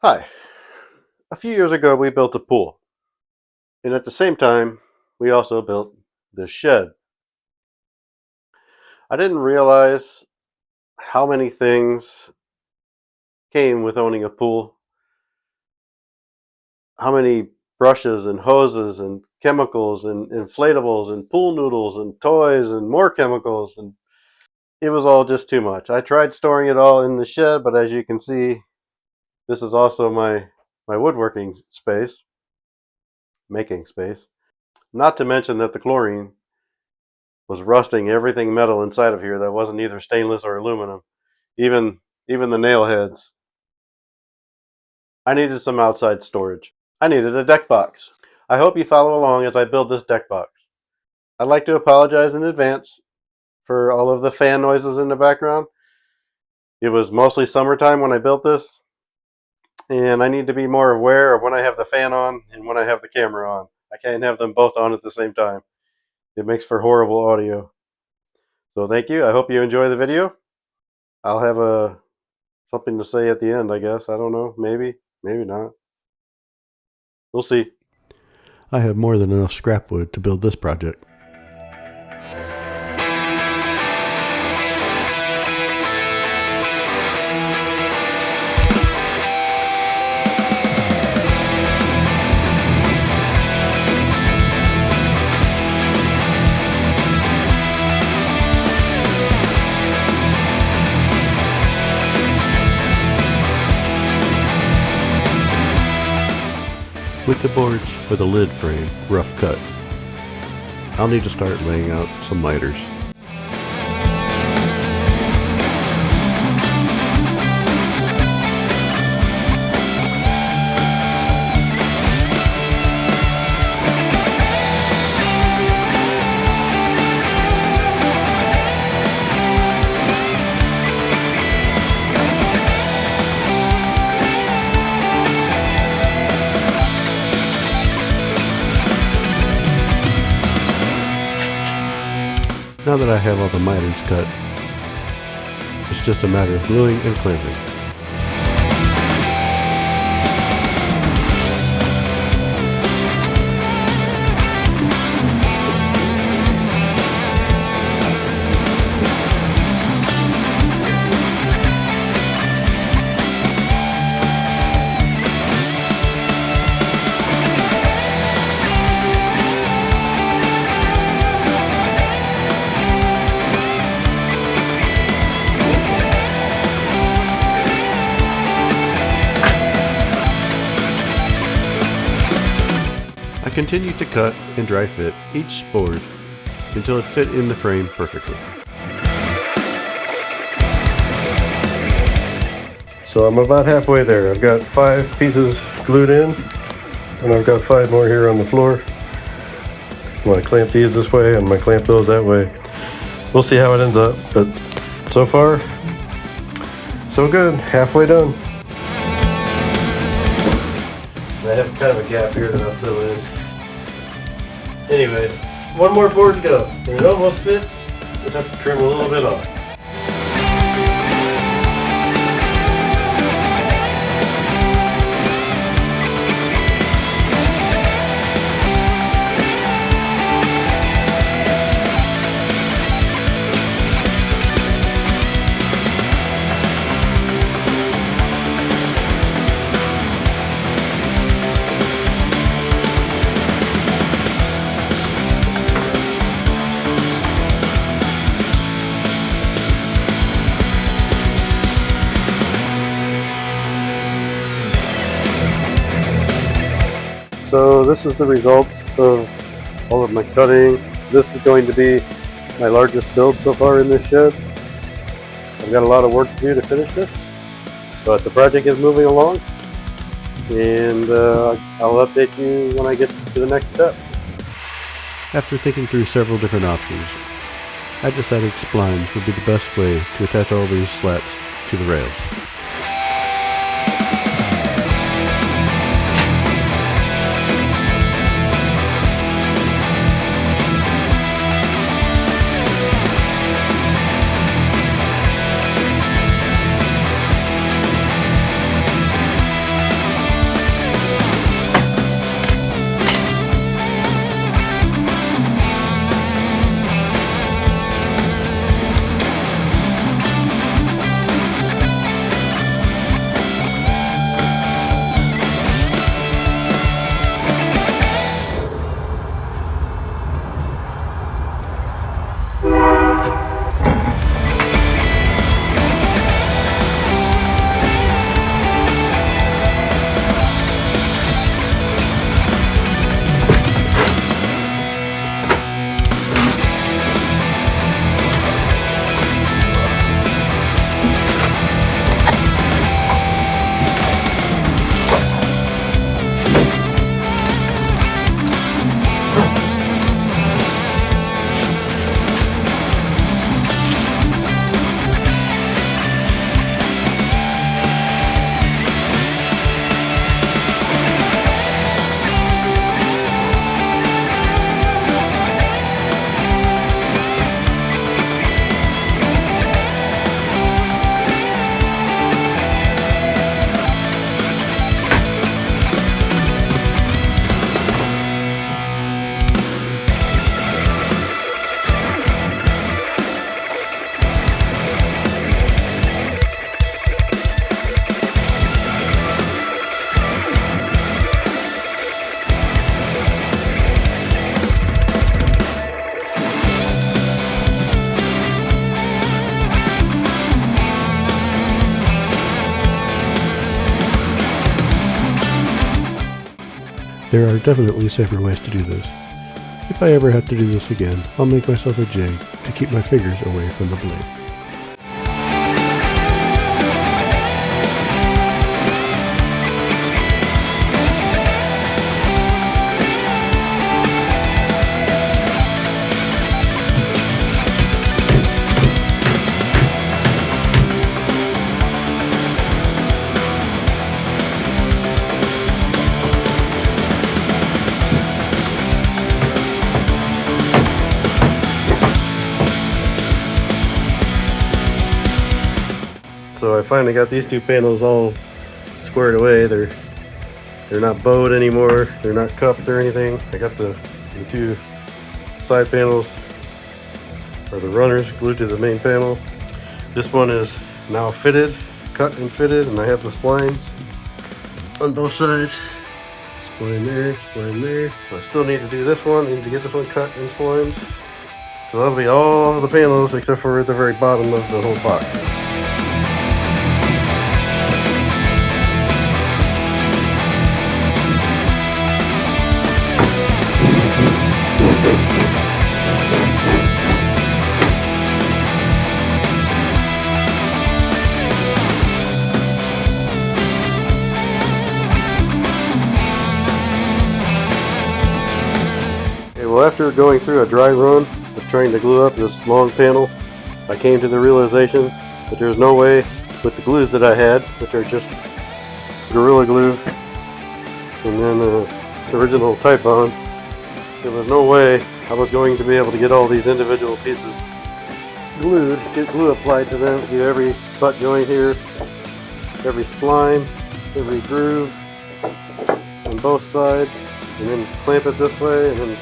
Hi. A few years ago we built a pool, and at the same time we also built this shed. I didn't realize how many things came with owning a pool, how many brushes and hoses and chemicals and inflatables and pool noodles and toys and more chemicals, and it was all just too much. I tried storing it all in the shed, but as you can see, this is also my woodworking space, making space. Not to mention that the chlorine was rusting everything metal inside of here that wasn't either stainless or aluminum, even even the nail heads. I needed some outside storage. I needed a deck box. I hope you follow along as I build this deck box. I'd like to apologize in advance for all of the fan noises in the background. It was mostly summertime when I built this, and I need to be more aware of when I have the fan on and when I have the camera on. I can't have them both on at the same time. It makes for horrible audio. So thank you. I hope you enjoy the video. I'll have something to say at the end, I guess. I don't know. Maybe. Maybe not. We'll see. I have more than enough scrap wood to build this project. With the boards for the lid frame rough cut, I'll need to start laying out some miters. Now that I have all the miters cut, it's just a matter of gluing and clamping. I continued to cut and dry fit each board until it fit in the frame perfectly. So I'm about halfway there. I've got 5 pieces glued in, and I've got 5 more here on the floor. I'm going to clamp these this way, and I'm going to clamp those that way. We'll see how it ends up, but so far, so good. Halfway done. I have kind of a gap here that I'll fill in. Anyway, one more board to go, and it almost fits. Just have to trim a little bit off. So this is the result of all of my cutting. This is going to be my largest build so far in this shed. I've got a lot of work to do to finish this, but the project is moving along, and I'll update you when I get to the next step. After thinking through several different options, I decided splines would be the best way to attach all these slats to the rails. There are definitely safer ways to do this. If I ever have to do this again, I'll make myself a jig to keep my fingers away from the blade. So I finally got these two panels all squared away. They're not bowed anymore. They're not cupped or anything. I got the two side panels, or the runners, glued to the main panel. This one is now fitted, cut and fitted, and I have the splines on both sides. Spline there, spline there. So I still need to do this one. I need to get this one cut and splined. So that'll be all the panels except for at the very bottom of the whole box. Well, after going through a dry run of trying to glue up this long panel, I came to the realization that there's no way with the glues that I had, which are just Gorilla Glue and then original Titebond, there was no way I was going to be able to get all these individual pieces glued, get glue applied to them, do every butt joint here, every spline, every groove on both sides, and then clamp it this way, and then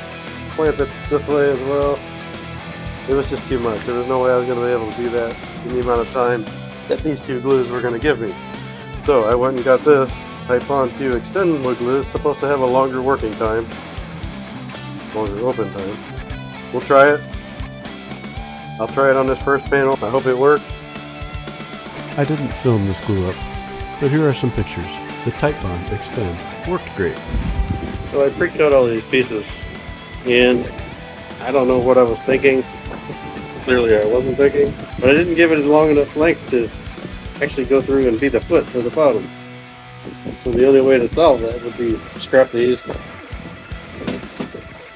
clamp it this way as well. It was just too much. There was no way I was going to be able to do that in the amount of time that these two glues were going to give me. So I went and got this Titebond 2 extendable glue. It's supposed to have a longer working time, longer open time. We'll try it. I'll try it on this first panel. I hope it works. I didn't film this glue up, but here are some pictures. The Titebond Extend worked great. So I pre-cut all these pieces, and I don't know what I was thinking. Clearly I wasn't thinking, but I didn't give it long enough length to actually go through and be the foot for the bottom. So the only way to solve that would be scrap these.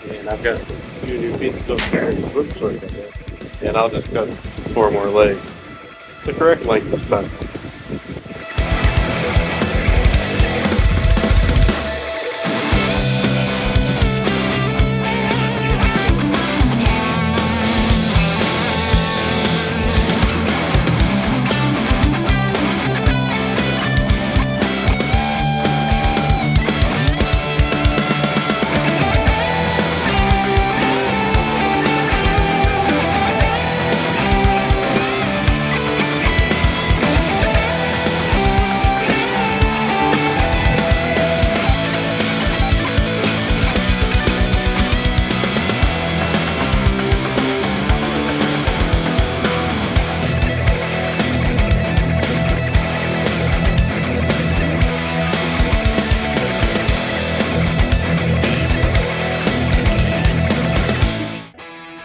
And I've got a few new pieces up there. Oops, sorry about that. And I'll just cut 4 more legs. The correct length this time.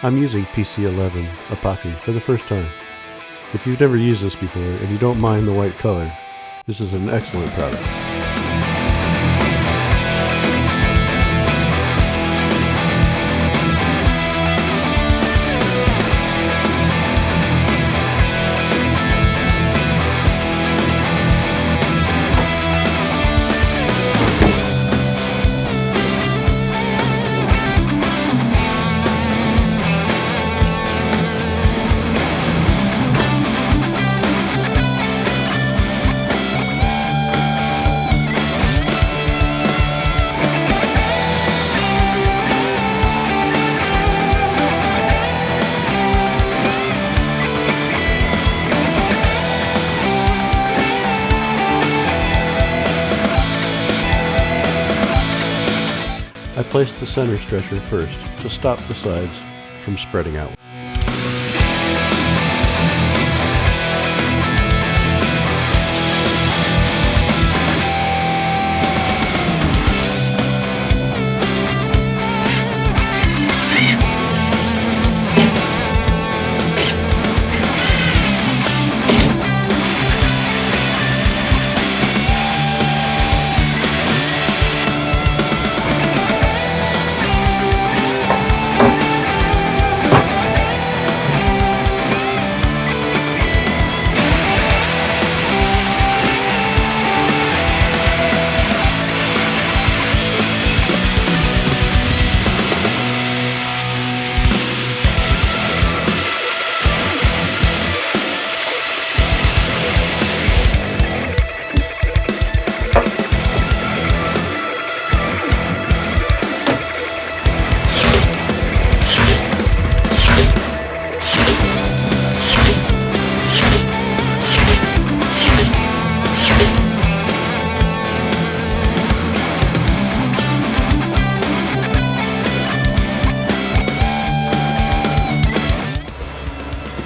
I'm using PC11 epoxy for the first time. If you've never used this before and you don't mind the white color, this is an excellent product. I placed the center stretcher first to stop the sides from spreading out.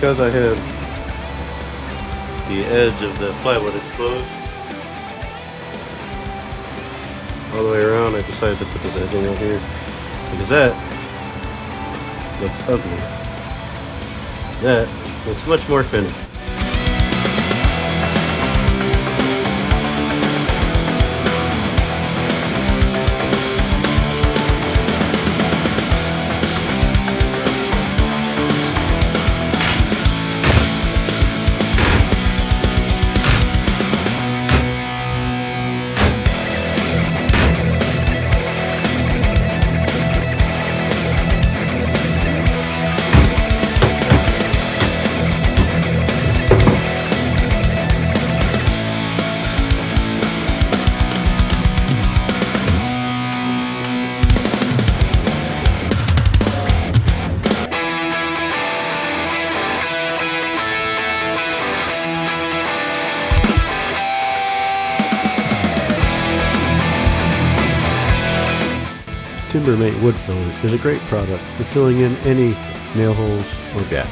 because I had the edge of the plywood exposed all the way around, I decided to put this edging on here because that looks ugly. That looks much more finished. Timbermate Wood Filler is a great product for filling in any nail holes or gaps.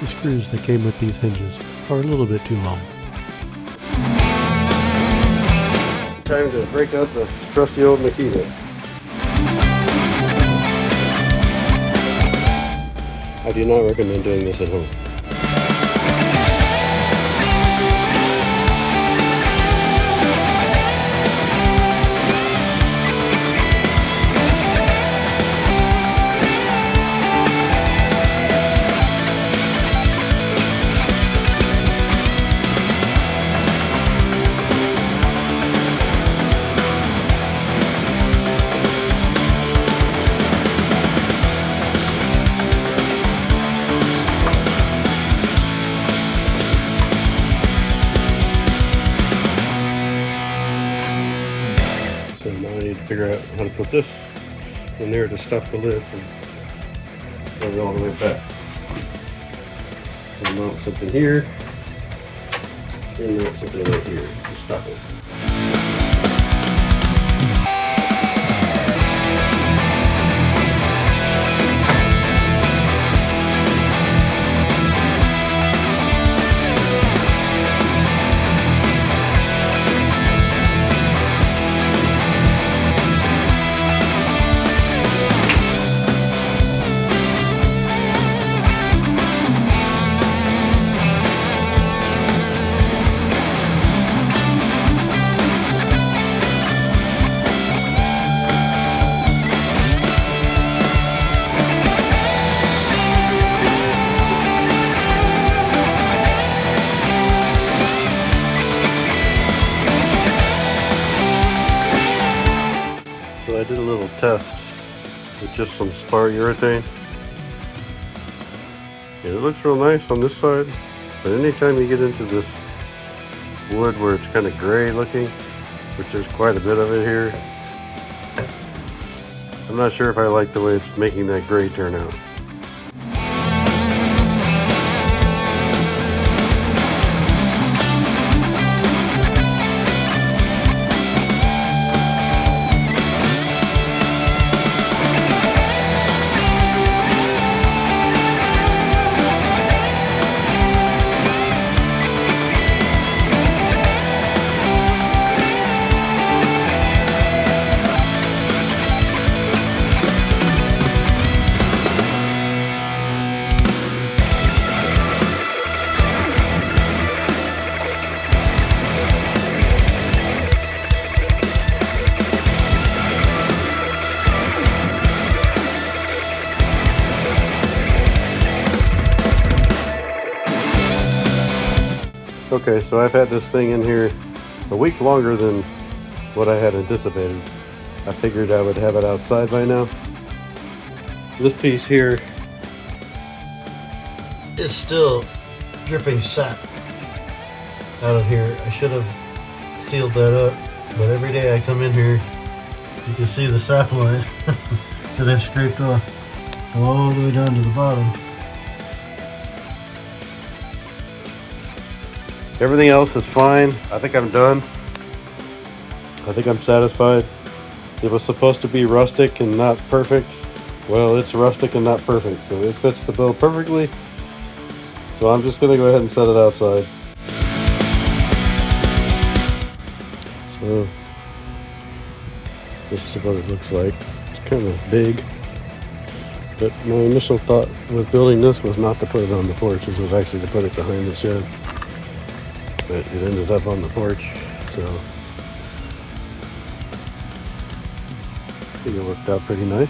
The screws that came with these hinges are a little bit too long. Time to break out the trusty old Makita. I do not recommend doing this at home. So now I need to figure out how to put this in there to stop the lid from going all the way back. So mount something here, and mount something right here to stop it. So I did a little test with just some spar urethane. And it looks real nice on this side. But anytime you get into this wood where it's kind of gray looking, which there's quite a bit of it here, I'm not sure if I like the way it's making that gray turn out. Okay, so I've had this thing in here a week longer than what I had anticipated. I figured I would have it outside by now. This piece here is still dripping sap out of here. I should have sealed that up, but every day I come in here, you can see the sap line that I've scraped off all the way down to the bottom. Everything else is fine. I think I'm done. I think I'm satisfied. It was supposed to be rustic and not perfect. Well, it's rustic and not perfect, so it fits the bill perfectly. So I'm just gonna go ahead and set it outside. So this is what it looks like. It's kind of big, but my initial thought with building this was not to put it on the porch. It was actually to put it behind the shed. But it ended up on the porch, so I think it worked out pretty nice.